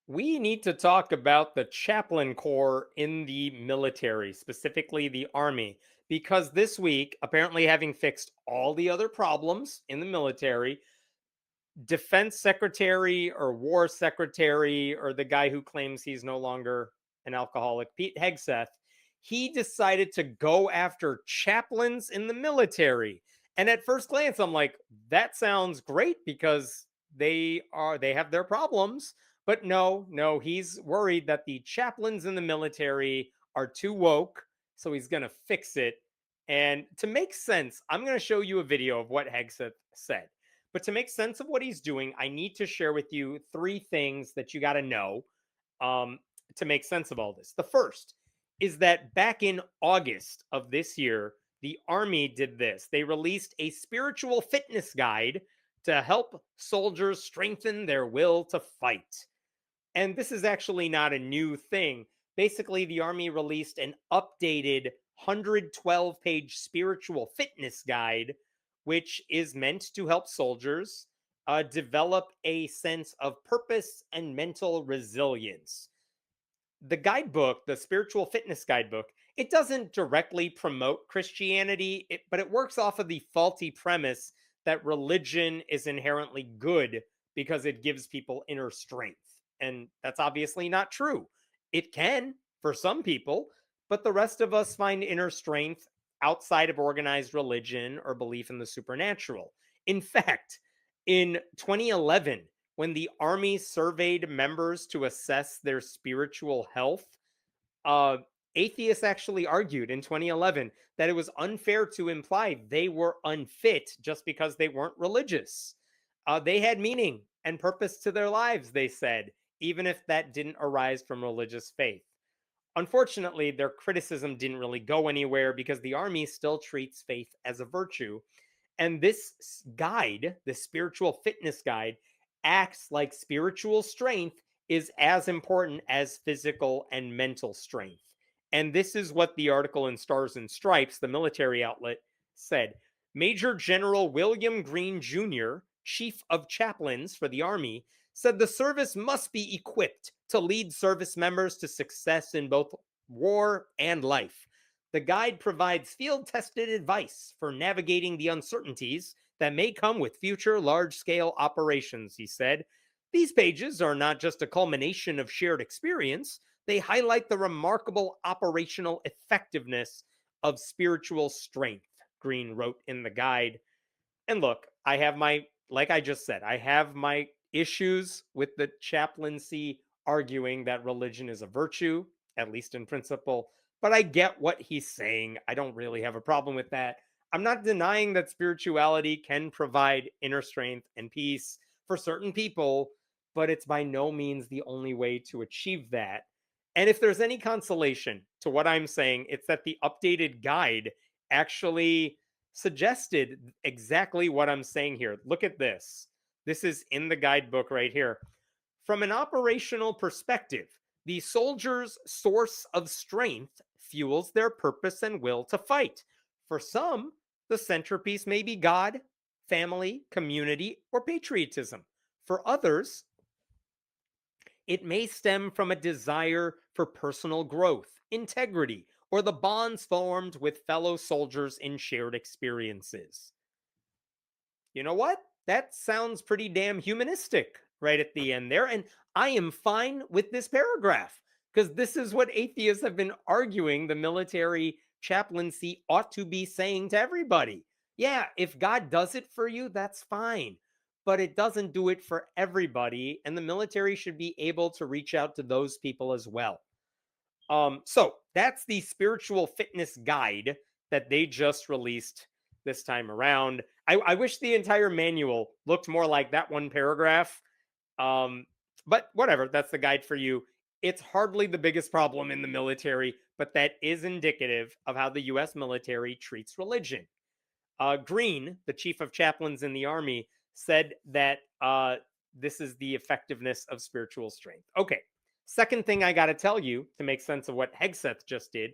We need to talk about the Chaplain Corps in the military, specifically the Army, because this week, apparently having fixed all the other problems in the military, Defense Secretary or War Secretary or the guy who claims he's no longer an alcoholic, Pete Hegseth, he decided to go after chaplains in the military. And at first glance, I'm like, that sounds great because they have their problems. But no, he's worried that the chaplains in the military are too woke, so he's gonna fix it. And to make sense, I'm gonna show you a video of what Hegseth said. But to make sense of what he's doing, I need to share with you three things that you got to know um, to make sense of all this. The first is that back in August of this year, the Army did this. They released a spiritual fitness guide to help soldiers strengthen their will to fight. And this is actually not a new thing. Basically, the Army released an updated 112-page spiritual fitness guide, which is meant to help soldiers develop a sense of purpose and mental resilience. The guidebook, the spiritual fitness guidebook, it doesn't directly promote Christianity, but it works off of the faulty premise that religion is inherently good because it gives people inner strength. And that's obviously not true. It can for some people, but the rest of us find inner strength outside of organized religion or belief in the supernatural. In fact, in 2011, when the Army surveyed members to assess their spiritual health, uh, atheists actually argued in 2011 that it was unfair to imply they were unfit just because they weren't religious. They had meaning and purpose to their lives, they said, even if that didn't arise from religious faith. Unfortunately, their criticism didn't really go anywhere because the Army still treats faith as a virtue. And this guide, the spiritual fitness guide, acts like spiritual strength is as important as physical and mental strength. And this is what the article in Stars and Stripes, the military outlet, said. Major General William Green Jr., Chief of Chaplains for the Army, said the service must be equipped to lead service members to success in both war and life. The guide provides field tested advice for navigating the uncertainties that may come with future large scale operations, he said. These pages are not just a culmination of shared experience, they highlight the remarkable operational effectiveness of spiritual strength, Green wrote in the guide. And look, like I just said, I have my issues with the chaplaincy arguing that religion is a virtue, at least in principle, but I get what he's saying. I don't really have a problem with that. I'm not denying that spirituality can provide inner strength and peace for certain people, but it's by no means the only way to achieve that. And if there's any consolation to what I'm saying, it's that the updated guide actually suggested exactly what I'm saying here. Look at this. This is in the guidebook right here. From an operational perspective, the soldier's source of strength fuels their purpose and will to fight. For some, the centerpiece may be God, family, community, or patriotism. For others, it may stem from a desire for personal growth, integrity, or the bonds formed with fellow soldiers in shared experiences. You know what? That sounds pretty damn humanistic right at the end there. And I am fine with this paragraph because this is what atheists have been arguing the military chaplaincy ought to be saying to everybody. Yeah, if God does it for you, that's fine. But it doesn't do it for everybody. And the military should be able to reach out to those people as well. So that's the spiritual fitness guide that they just released this time around. I wish the entire manual looked more like that one paragraph. Um, but whatever, that's the guide for you. It's hardly the biggest problem in the military, but that is indicative of how the US military treats religion. Green, the chief of chaplains in the Army, said that this is the effectiveness of spiritual strength. Okay, second thing I got to tell you to make sense of what Hegseth just did.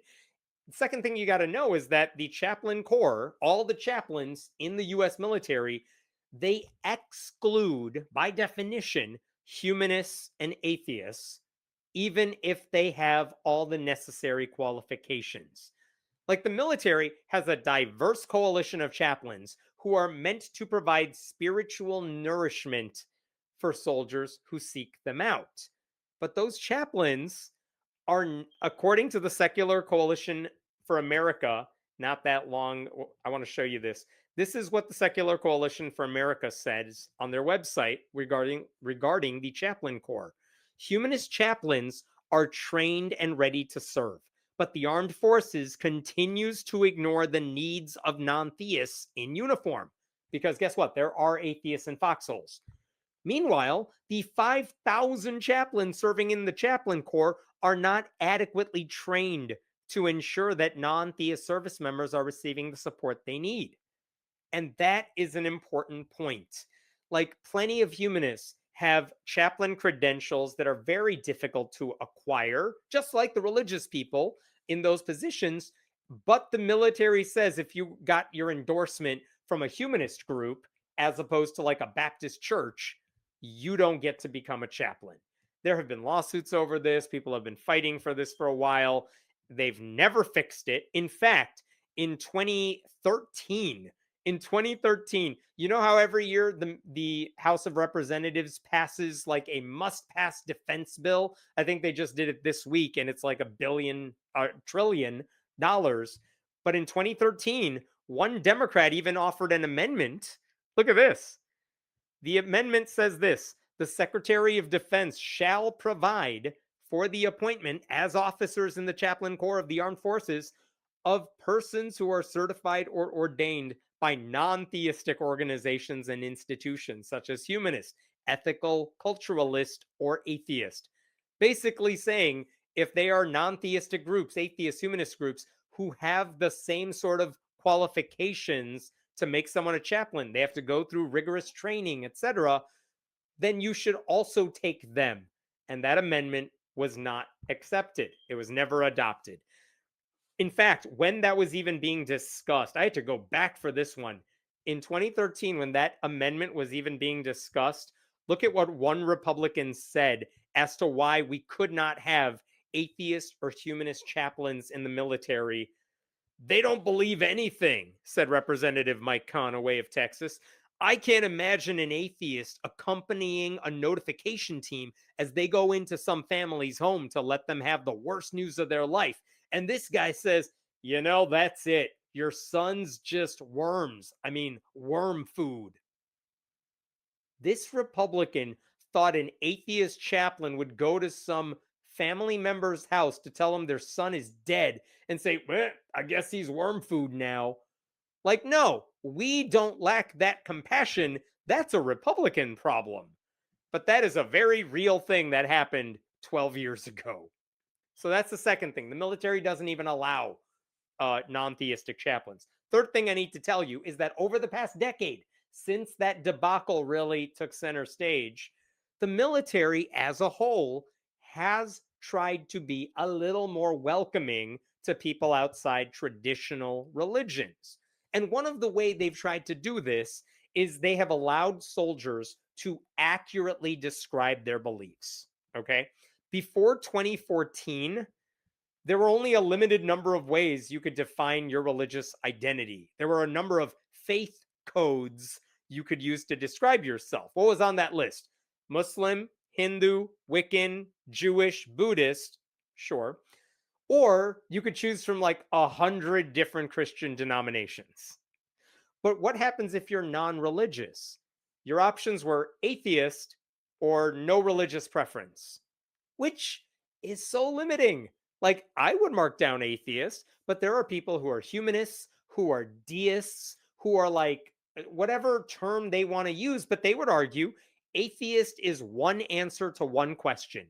The second thing you got to know is that the Chaplain Corps, all the chaplains in the US military, they exclude, by definition, humanists, and atheists, even if they have all the necessary qualifications. Like the military has a diverse coalition of chaplains who are meant to provide spiritual nourishment for soldiers who seek them out. But those chaplains are, according to the Secular Coalition for America, not that long. I want to show you this. This is what the Secular Coalition for America says on their website regarding the Chaplain Corps. Humanist chaplains are trained and ready to serve, but the armed forces continues to ignore the needs of non-theists in uniform. Because guess what? There are atheists in foxholes. Meanwhile, the 5,000 chaplains serving in the Chaplain Corps are not adequately trained to ensure that non-theist service members are receiving the support they need. And that is an important point. Like, plenty of humanists have chaplain credentials that are very difficult to acquire, just like the religious people in those positions. But the military says if you got your endorsement from a humanist group, as opposed to like a Baptist church, you don't get to become a chaplain. There have been lawsuits over this. People have been fighting for this for a while. They've never fixed it. In fact, in 2013, you know how every year the House of Representatives passes like a must-pass defense bill? I think they just did it this week, and it's like $1 trillion. But in 2013, one Democrat even offered an amendment. Look at this. The amendment says this: the Secretary of Defense shall provide for the appointment as officers in the Chaplain Corps of the Armed Forces of persons who are certified or ordained by non-theistic organizations and institutions such as humanist, ethical, culturalist, or atheist. Basically saying if they are non-theistic groups, atheist, humanist groups, who have the same sort of qualifications to make someone a chaplain, they have to go through rigorous training, etc., then you should also take them. And that amendment was not accepted. It was never adopted. In fact, when that was even being discussed, I had to go back for this one. In 2013, when that amendment was even being discussed, look at what one Republican said as to why we could not have atheist or humanist chaplains in the military. They don't believe anything, said Representative Mike Conaway of Texas. I can't imagine an atheist accompanying a notification team as they go into some family's home to let them have the worst news of their life. And this guy says, that's it. Your son's just worms. I mean, worm food. This Republican thought an atheist chaplain would go to some family member's house to tell them their son is dead and say, well, I guess he's worm food now. Like, no, we don't lack that compassion. That's a Republican problem. But that is a very real thing that happened 12 years ago. So that's the second thing. The military doesn't even allow non-theistic chaplains. Third thing I need to tell you is that over the past decade, since that debacle really took center stage, the military as a whole has tried to be a little more welcoming to people outside traditional religions. And one of the way they've tried to do this is they have allowed soldiers to accurately describe their beliefs. Okay. Before 2014, there were only a limited number of ways you could define your religious identity. There were a number of faith codes you could use to describe yourself. What was on that list? Muslim, Hindu, Wiccan, Jewish, Buddhist, sure. Or you could choose from like 100 different Christian denominations. But what happens if you're non-religious? Your options were atheist or no religious preference, which is so limiting. Like, I would mark down atheist, but there are people who are humanists, who are deists, who are like whatever term they want to use, but they would argue atheist is one answer to one question.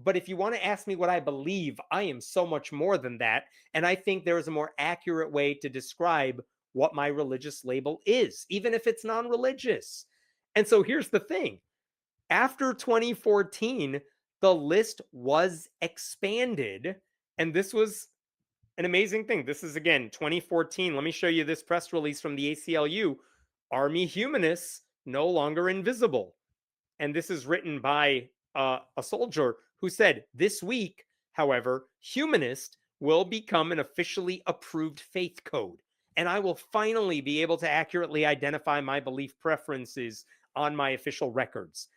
But if you want to ask me what I believe, I am so much more than that. And I think there is a more accurate way to describe what my religious label is, even if it's non-religious. And so here's the thing. After 2014, the list was expanded. And this was an amazing thing. This is, again, 2014. Let me show you this press release from the ACLU. Army humanists no longer invisible. And this is written by a soldier who said, this week, however, Humanist will become an officially approved faith code. And I will finally be able to accurately identify my belief preferences on my official records.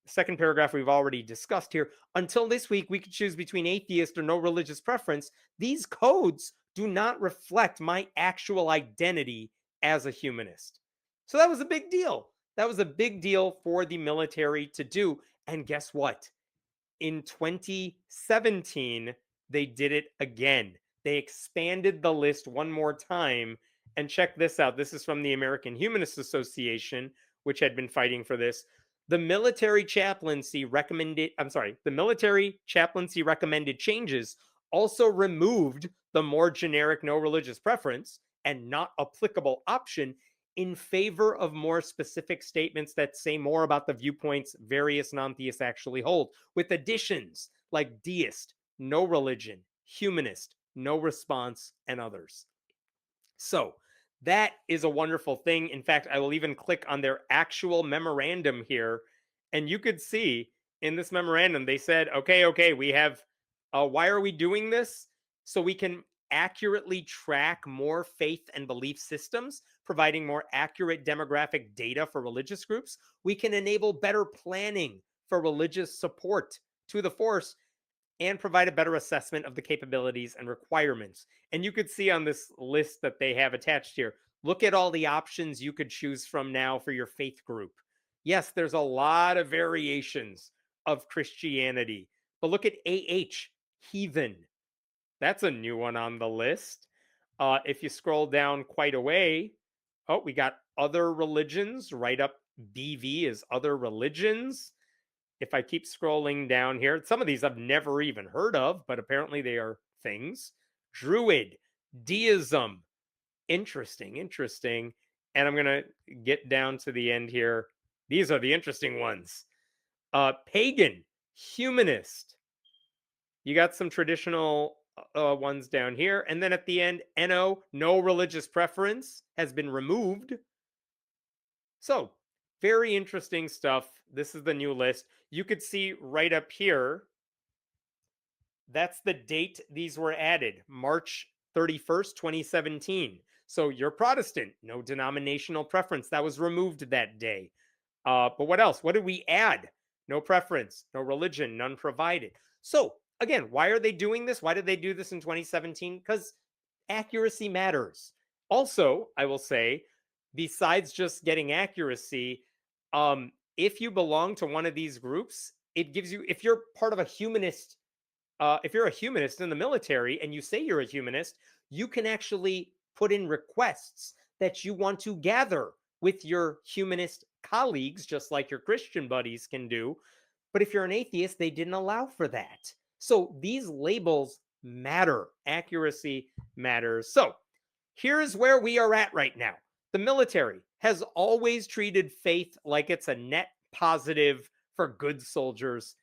Second paragraph we've already discussed here. Until this week, we could choose between atheist or no religious preference. These codes do not reflect my actual identity as a humanist. So that was a big deal. That was a big deal for the military to do. And guess what? In 2017, they did it again. They expanded the list one more time. And check this out. This is from the American Humanist Association, which had been fighting for this. The military chaplaincy recommended changes also removed the more generic no religious preference and not applicable option in favor of more specific statements that say more about the viewpoints various non-theists actually hold, with additions like deist, no religion, humanist, no response, and others. So that is a wonderful thing. In fact, I will even click on their actual memorandum here, and you could see in this memorandum, they said, okay, we have, why are we doing this? So we can accurately track more faith and belief systems, providing more accurate demographic data for religious groups. We can enable better planning for religious support to the force and provide a better assessment of the capabilities and requirements. And you could see on this list that they have attached here, look at all the options you could choose from now for your faith group. Yes, there's a lot of variations of Christianity, but look at AH, heathen. That's a new one on the list. If you scroll down quite a way, we got other religions, right up BV is other religions. If I keep scrolling down here, some of these I've never even heard of, but apparently they are things. Druid, deism. Interesting. And I'm going to get down to the end here. These are the interesting ones. Pagan, humanist. You got some traditional ones down here. And then at the end, NO, no religious preference, has been removed. So, very interesting stuff. This is the new list. You could see right up here, that's the date these were added, March 31st, 2017. So you're Protestant, no denominational preference. That was removed that day. But what else? What did we add? No preference, no religion, none provided. So again, why are they doing this? Why did they do this in 2017? Because accuracy matters. Also, I will say, besides just getting accuracy, if you belong to one of these groups, it gives you, if you're part of a humanist, if you're a humanist in the military and you say you're a humanist, you can actually put in requests that you want to gather with your humanist colleagues, just like your Christian buddies can do. But if you're an atheist, they didn't allow for that. So these labels matter. Accuracy matters. So here's where we are at right now. The military has always treated faith like it's a net positive for good soldiers,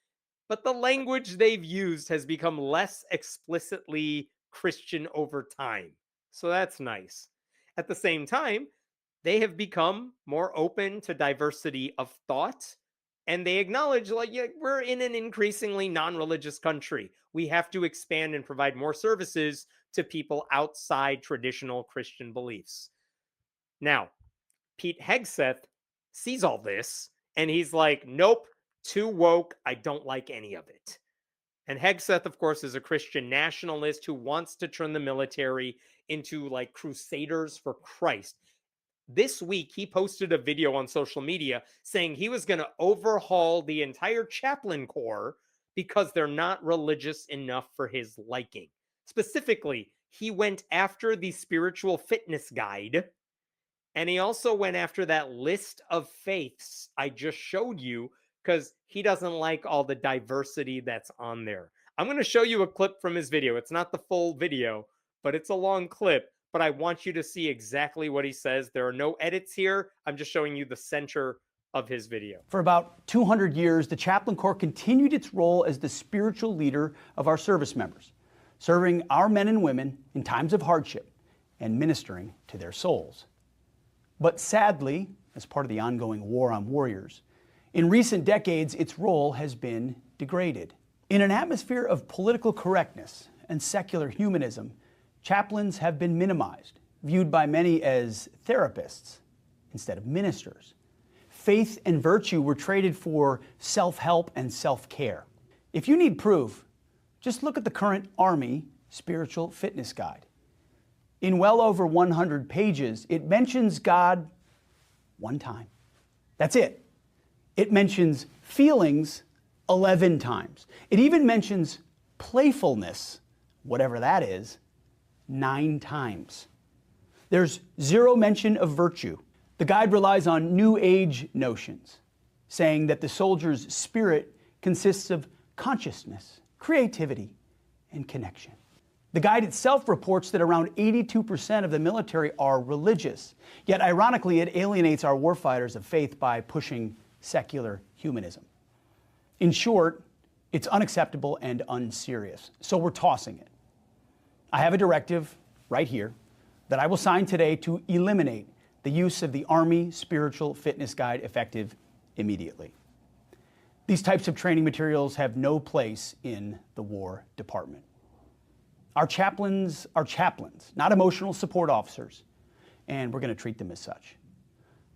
but the language they've used has become less explicitly Christian over time. So that's nice. At the same time, they have become more open to diversity of thought, and they acknowledge, like, yeah, we're in an increasingly non-religious country. We have to expand and provide more services to people outside traditional Christian beliefs. Now, Pete Hegseth sees all this, and he's like, nope, too woke. I don't like any of it. And Hegseth, of course, is a Christian nationalist who wants to turn the military into like crusaders for Christ. This week, he posted a video on social media saying he was going to overhaul the entire Chaplain Corps because they're not religious enough for his liking. Specifically, he went after the spiritual fitness guide, and he also went after that list of faiths I just showed you because he doesn't like all the diversity that's on there. I'm going to show you a clip from his video. It's not the full video, but it's a long clip. But I want you to see exactly what he says. There are no edits here. I'm just showing you the center of his video. For about 200 years, the Chaplain Corps continued its role as the spiritual leader of our service members, serving our men and women in times of hardship and ministering to their souls. But sadly, as part of the ongoing war on warriors, In recent decades, its role has been degraded. In an atmosphere of political correctness and secular humanism, chaplains have been minimized, viewed by many as therapists instead of ministers. Faith and virtue were traded for self-help and self-care. If you need proof, just look at the current Army Spiritual Fitness Guide. In well over 100 pages, it mentions God one time. That's it. It mentions feelings 11 times. It even mentions playfulness, whatever that is, 9 times. There's zero mention of virtue. The guide relies on New Age notions, saying that the soldier's spirit consists of consciousness, creativity, and connection. The guide itself reports that around 82% of the military are religious, yet ironically it alienates our warfighters of faith by pushing secular humanism. In short, it's unacceptable and unserious, so we're tossing it. I have a directive right here that I will sign today to eliminate the use of the Army Spiritual Fitness Guide effective immediately. These types of training materials have no place in the War Department. Our chaplains are chaplains, not emotional support officers, and we're going to treat them as such.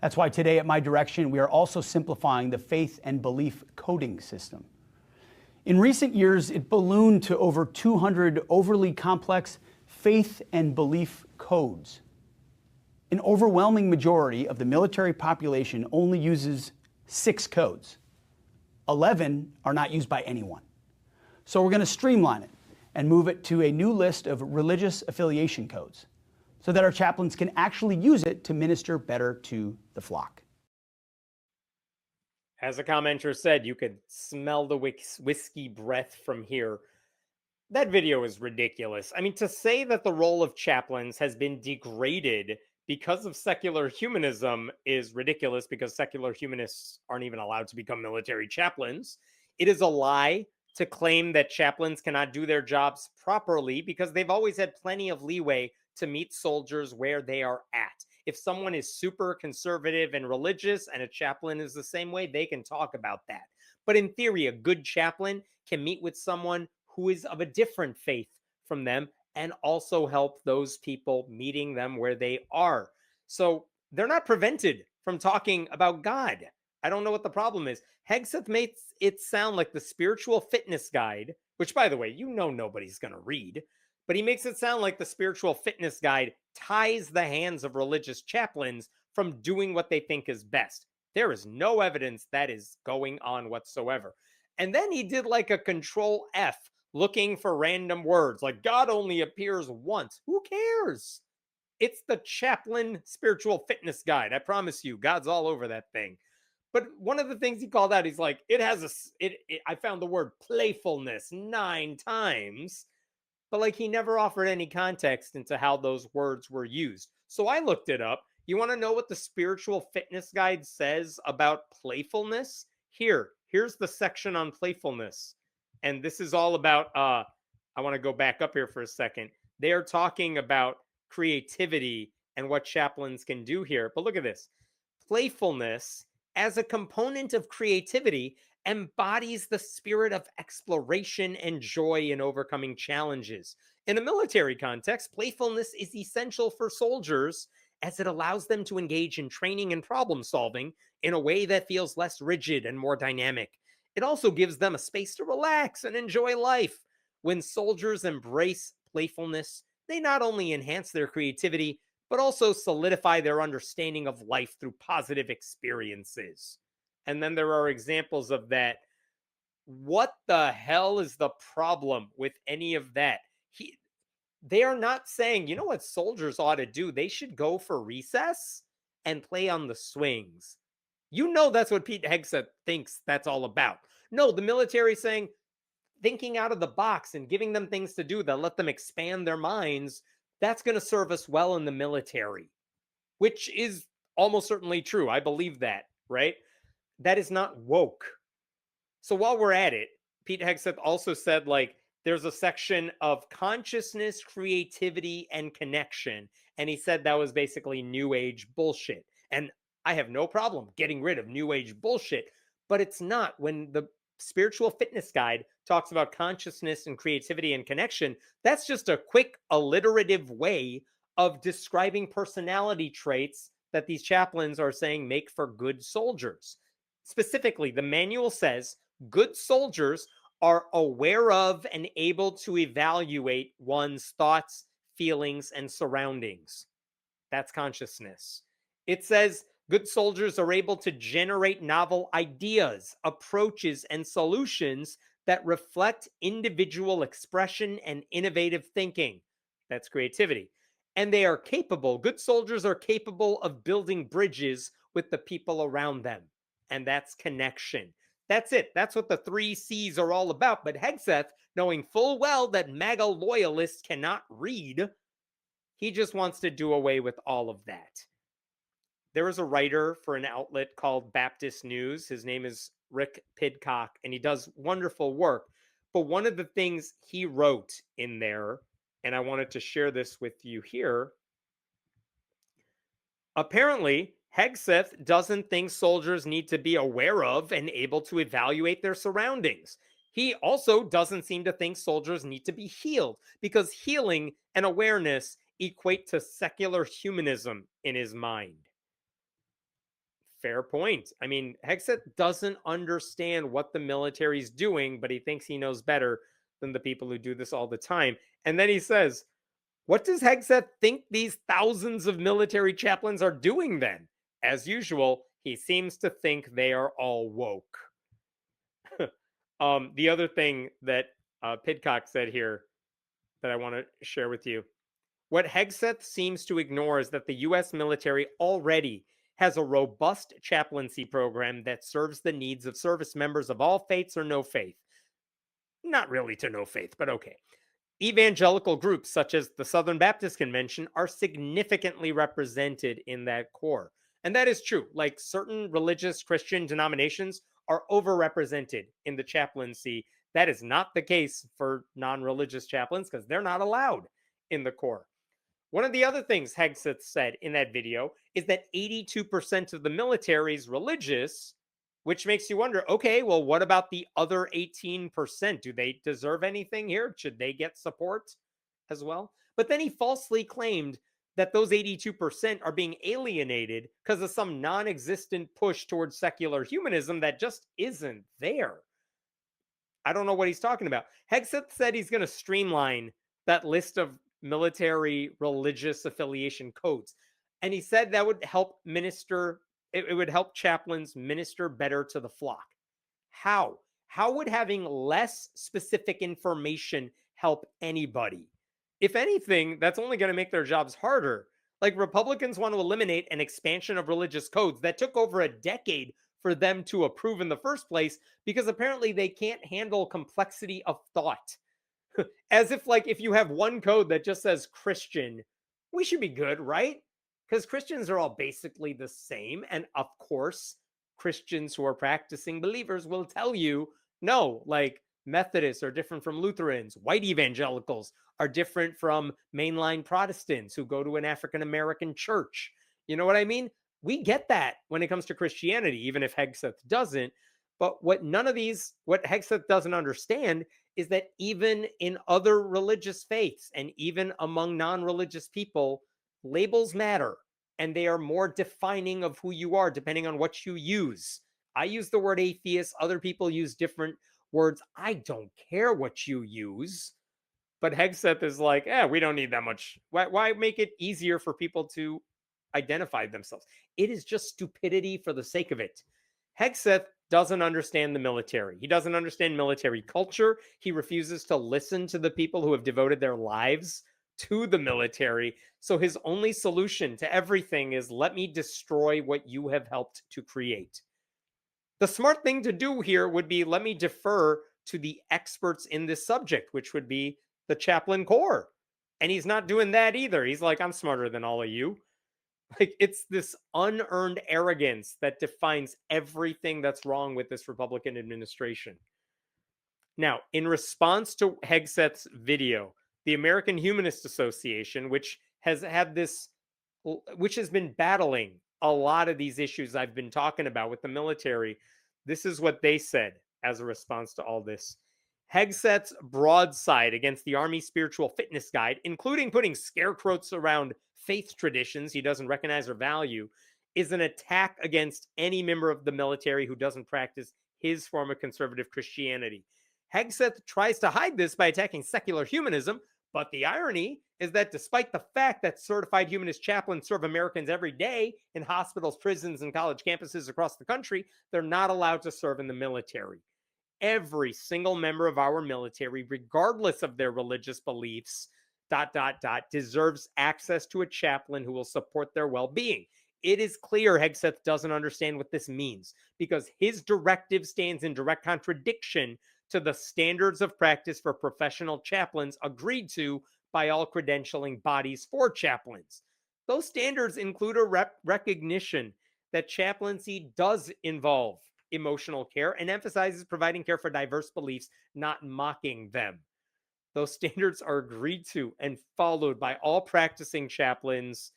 That's why today, at my direction, we are also simplifying the faith and belief coding system. In recent years, it ballooned to over 200 overly complex faith and belief codes. An overwhelming majority of the military population only uses 6 codes. 11 are not used by anyone. So we're going to streamline it and move it to a new list of religious affiliation codes so that our chaplains can actually use it to minister better to the flock. As a commenter said, you could smell the whiskey breath from here. That video is ridiculous. I mean, to say that the role of chaplains has been degraded because of secular humanism is ridiculous, because secular humanists aren't even allowed to become military chaplains. It is a lie to claim that chaplains cannot do their jobs properly, because they've always had plenty of leeway to meet soldiers where they are at. If someone is super conservative and religious and a chaplain is the same way, they can talk about that. But in theory, a good chaplain can meet with someone who is of a different faith from them and also help those people meeting them where they are. So they're not prevented from talking about God. I don't know what the problem is. Hegseth makes it sound like the Spiritual Fitness Guide, which, by the way, you know nobody's going to read, but he makes it sound like the Spiritual Fitness Guide ties the hands of religious chaplains from doing what they think is best. There is no evidence that is going on whatsoever. And then he did like a Control F, looking for random words, like God only appears once. Who cares? It's the Chaplain Spiritual Fitness Guide. I promise you, God's all over that thing. But one of the things he called out, he's like, I found the word playfulness 9 times, but like he never offered any context into how those words were used. So I looked it up. You want to know what the Spiritual Fitness Guide says about playfulness? Here's the section on playfulness. And this is all about, I want to go back up here for a second. They are talking about creativity and what chaplains can do here. But look at this. Playfulness, as a component of creativity, embodies the spirit of exploration and joy in overcoming challenges. In a military context, playfulness is essential for soldiers, as it allows them to engage in training and problem solving in a way that feels less rigid and more dynamic. It also gives them a space to relax and enjoy life. When soldiers embrace playfulness, they not only enhance their creativity, but also solidify their understanding of life through positive experiences. And then there are examples of that. What the hell is the problem with any of that? They are not saying, you know what soldiers ought to do? They should go for recess and play on the swings. You know that's what Pete Hegseth thinks that's all about. No, the military saying, thinking out of the box and giving them things to do that let them expand their minds, that's going to serve us well in the military, which is almost certainly true. I believe that, right? That is not woke. So while we're at it, Pete Hegseth also said, like, there's a section of consciousness, creativity, and connection. And he said that was basically New Age bullshit. And I have no problem getting rid of New Age bullshit. but it's not. When the spiritual fitness guide talks about consciousness and creativity and connection, that's just a quick alliterative way of describing personality traits that these chaplains are saying make for good soldiers. Specifically, the manual says good soldiers are aware of and able to evaluate one's thoughts, feelings, and surroundings. That's consciousness. It says good soldiers are able to generate novel ideas, approaches, and solutions that reflect individual expression and innovative thinking. That's creativity. And they are capable, good soldiers are capable of building bridges with the people around them. And that's connection. That's it. That's what the 3 C's are all about. But Hegseth, knowing full well that MAGA loyalists cannot read, he just wants to do away with all of that. There is a writer for an outlet called Baptist News. His name is Rick Pidcock, and he does wonderful work. But one of the things he wrote in there, and I wanted to share this with you here. Apparently, Hegseth doesn't think soldiers need to be aware of and able to evaluate their surroundings. He also doesn't seem to think soldiers need to be healed, because healing and awareness equate to secular humanism in his mind. Fair point. I mean, Hegseth doesn't understand what the military's doing, but he thinks he knows better than the people who do this all the time. And then he says, what does Hegseth think these thousands of military chaplains are doing then? As usual, he seems to think they are all woke. The other thing that Pidcock said here that I want to share with you. What Hegseth seems to ignore is that the U.S. military already has a robust chaplaincy program that serves the needs of service members of all faiths or no faith. Not really to no faith, but okay. Evangelical groups such as the Southern Baptist Convention are significantly represented in that corps. And that is true. Like, certain religious Christian denominations are overrepresented in the chaplaincy. That is not the case for non-religious chaplains, because they're not allowed in the corps. One of the other things Hegseth said in that video is that 82% of the military is religious, which makes you wonder, okay, well, what about the other 18%? Do they deserve anything here? Should they get support as well? But then he falsely claimed that those 82% are being alienated because of some non-existent push towards secular humanism that just isn't there. I don't know what he's talking about. Hegseth said he's going to streamline that list of military religious affiliation codes. And he said that would help it would help chaplains minister better to the flock. How? How would having less specific information help anybody? If anything, that's only going to make their jobs harder. Like, Republicans want to eliminate an expansion of religious codes that took over a decade for them to approve in the first place, because apparently they can't handle complexity of thought. As if, like, if you have one code that just says Christian, we should be good, right? Because Christians are all basically the same. And of course, Christians who are practicing believers will tell you, no, like, Methodists are different from Lutherans. White evangelicals are different from mainline Protestants who go to an African American church. You know what I mean? We get that when it comes to Christianity, even if Hegseth doesn't. But what Hegseth doesn't understand is that even in other religious faiths and even among non-religious people, labels matter, and they are more defining of who you are depending on what you use. I use the word atheist. Other people use different words. I don't care what you use. But Hegseth is like, we don't need that much. Why make it easier for people to identify themselves? It is just stupidity for the sake of it. Hegseth doesn't understand the military. He doesn't understand military culture. He refuses to listen to the people who have devoted their lives to the military. So his only solution to everything is, let me destroy what you have helped to create. The smart thing to do here would be, let me defer to the experts in this subject, which would be the Chaplain Corps. And he's not doing that either. He's like, I'm smarter than all of you. Like, it's this unearned arrogance that defines everything that's wrong with this Republican administration. Now, in response to Hegseth's video, the American Humanist Association, which has been battling a lot of these issues I've been talking about with the military, This is what they said as a response to all this. Hegseth's broadside against the Army Spiritual Fitness Guide, including putting scare quotes around faith traditions he doesn't recognize or value, is an attack against any member of the military who doesn't practice his form of conservative Christianity. Hegseth tries to hide this by attacking secular humanism, but the irony is that despite the fact that certified humanist chaplains serve Americans every day in hospitals, prisons, and college campuses across the country, they're not allowed to serve in the military. Every single member of our military, regardless of their religious beliefs, deserves access to a chaplain who will support their well-being. It is clear Hegseth doesn't understand what this means because his directive stands in direct contradiction to the standards of practice for professional chaplains agreed to by all credentialing bodies for chaplains. Those standards include a recognition that chaplaincy does involve emotional care and emphasizes providing care for diverse beliefs, not mocking them. Those standards are agreed to and followed by all practicing chaplains,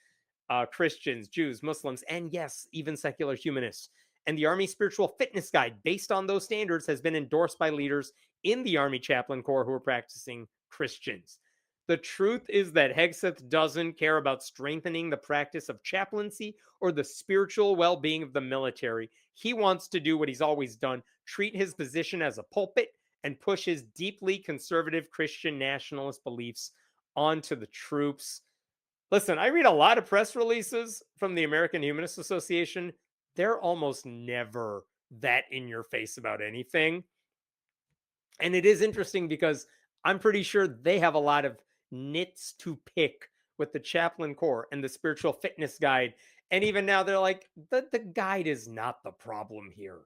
Christians, Jews, Muslims, and yes, even secular humanists. And the Army Spiritual Fitness Guide, based on those standards, has been endorsed by leaders in the Army Chaplain Corps who are practicing Christians. The truth is that Hegseth doesn't care about strengthening the practice of chaplaincy or the spiritual well-being of the military. He wants to do what he's always done, treat his position as a pulpit and push his deeply conservative Christian nationalist beliefs onto the troops. Listen, I read a lot of press releases from the American Humanist Association. They're almost never that in your face about anything. And it is interesting because I'm pretty sure they have a lot of nits to pick with the Chaplain Corps and the Spiritual Fitness Guide. And even now they're like, the guide is not the problem here.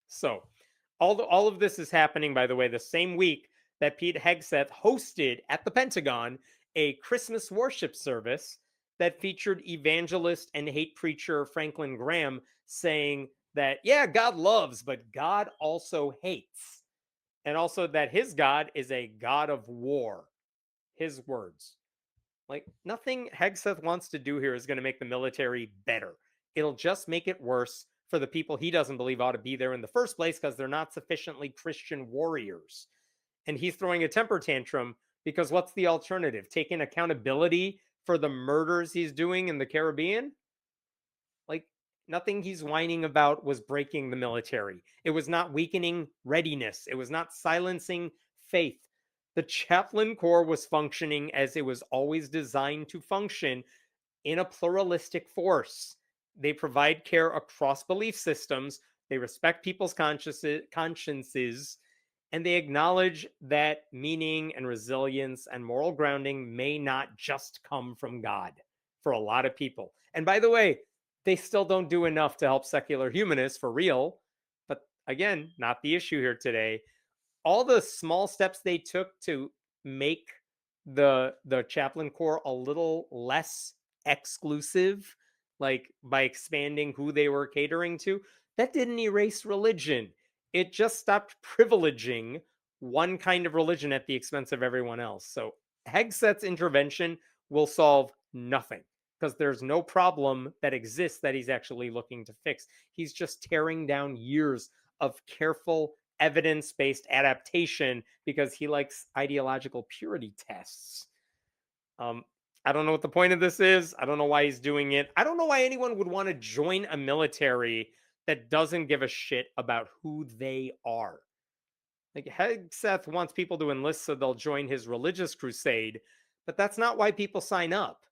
So all of this is happening, by the way, the same week that Pete Hegseth hosted at the Pentagon a Christmas worship service that featured evangelist and hate preacher Franklin Graham saying that, yeah, God loves, but God also hates. And also that his God is a God of war. His words. Like, nothing Hegseth wants to do here is going to make the military better. It'll just make it worse for the people he doesn't believe ought to be there in the first place because they're not sufficiently Christian warriors. And he's throwing a temper tantrum because what's the alternative? Taking accountability for the murders he's doing in the Caribbean? Like, nothing he's whining about was breaking the military. It was not weakening readiness. It was not silencing faith. The Chaplain Corps was functioning as it was always designed to function in a pluralistic force. They provide care across belief systems. They respect people's consciences, and they acknowledge that meaning and resilience and moral grounding may not just come from God for a lot of people. And by the way, they still don't do enough to help secular humanists for real. But again, not the issue here today. All the small steps they took to make the Chaplain Corps a little less exclusive, like by expanding who they were catering to, that didn't erase religion. It just stopped privileging one kind of religion at the expense of everyone else. So Hegseth's intervention will solve nothing because there's no problem that exists that he's actually looking to fix. He's just tearing down years of careful evidence-based adaptation because he likes ideological purity tests. I don't know what the point of this is. I don't know why he's doing it. I don't know why anyone would want to join a military that doesn't give a shit about who they are. Like, Hegseth wants people to enlist so they'll join his religious crusade, but that's not why people sign up.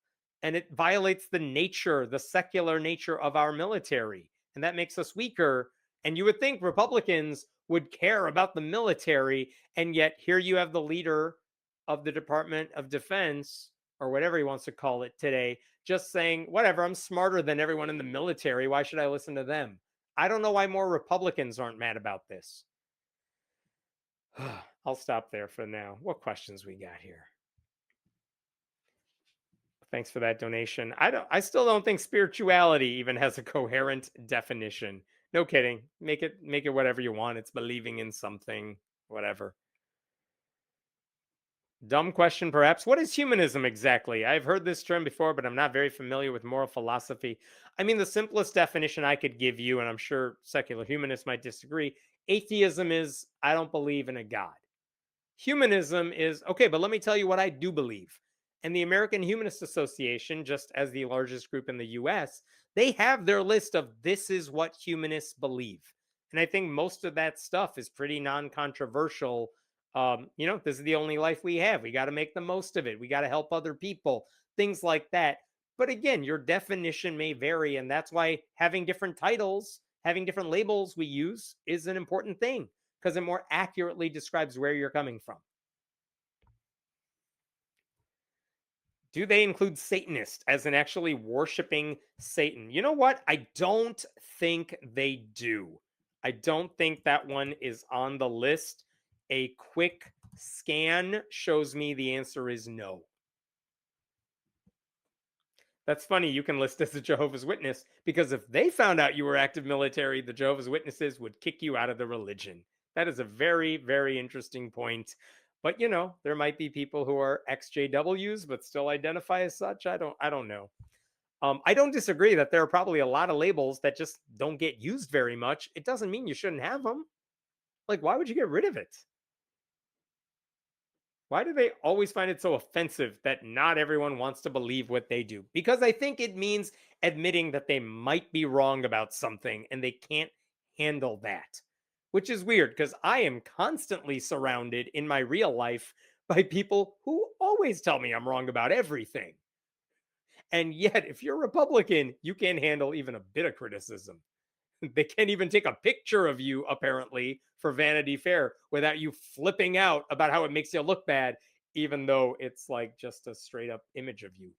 And it violates the secular nature of our military. And that makes us weaker. And you would think Republicans would care about the military. And yet here you have the leader of the Department of Defense, or whatever he wants to call it today, just saying, whatever, I'm smarter than everyone in the military. Why should I listen to them? I don't know why more Republicans aren't mad about this. I'll stop there for now. What questions we got here? Thanks for that donation. I still don't think spirituality even has a coherent definition. No kidding. Make it whatever you want. It's believing in something, whatever. Dumb question, perhaps. What is humanism exactly? I've heard this term before, but I'm not very familiar with moral philosophy. I mean, the simplest definition I could give you, and I'm sure secular humanists might disagree, atheism is I don't believe in a God. Humanism is okay, but let me tell you what I do believe. And the American Humanist Association, just as the largest group in the US, they have their list of this is what humanists believe. And I think most of that stuff is pretty non controversial. This is the only life we have. We got to make the most of it. We got to help other people, things like that. But again, your definition may vary. And that's why having different titles, having different labels we use is an important thing because it more accurately describes where you're coming from. Do they include Satanist as in actually worshiping Satan? You know what? I don't think they do. I don't think that one is on the list. A quick scan shows me the answer is no. That's funny. You can list as a Jehovah's Witness because if they found out you were active military, the Jehovah's Witnesses would kick you out of the religion. That is a very, very interesting point. But there might be people who are ex-JWs but still identify as such. I don't know. I don't disagree that there are probably a lot of labels that just don't get used very much. It doesn't mean you shouldn't have them. Like, why would you get rid of it? Why do they always find it so offensive that not everyone wants to believe what they do? Because I think it means admitting that they might be wrong about something and they can't handle that, which is weird because I am constantly surrounded in my real life by people who always tell me I'm wrong about everything. And yet, if you're Republican, you can't handle even a bit of criticism. They can't even take a picture of you, apparently, for Vanity Fair without you flipping out about how it makes you look bad, even though it's like just a straight up image of you.